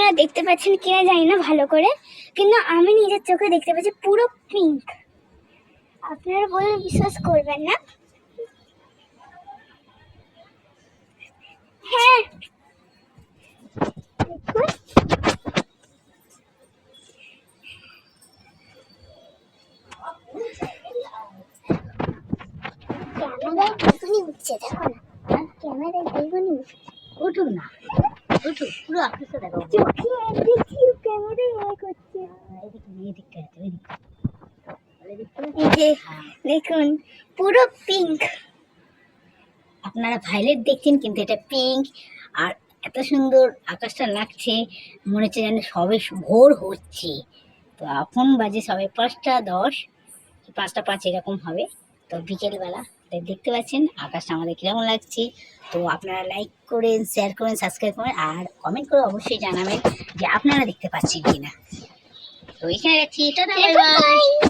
আপনারা দেখতে পাচ্ছেন কিনা জানি না ভালো করে, কিন্তু আমি নিজের চোখে দেখতে পাচ্ছি পুরো পিঙ্ক। আপনারা বললে বিশ্বাস করবেন না। হ্যাঁ ক্যামেরায় বেগুনি উঠছে, দেখো না, ক্যামেরায় বেগুনি উঠছে। উঠুন না, উঠুন, পুরো আকৃষ্ট দেখো। চোখে দেখছি ক্যামেরায় করছে। দেখুন পুরো পিঙ্ক। আপনারা ভায়োলেট দেখছেন, কিন্তু এটা পিঙ্ক। আর এত সুন্দর আকাশটা লাগছে, মনে হচ্ছে যেন সবে ভোর হচ্ছে। তো এখন বাজে সবে 5:10, 5:05 এরকম হবে। তো বিকেলবেলা দেখতে পাচ্ছেন আকাশটা আমাদের কিরকম লাগছে। তো আপনারা লাইক করেন, শেয়ার করেন, সাবস্ক্রাইব করেন, আর কমেন্ট করে অবশ্যই জানাবেন যে আপনারা দেখতে পাচ্ছেন কিনা। তো এখানে রাখছি, টাটা, বাই বাই।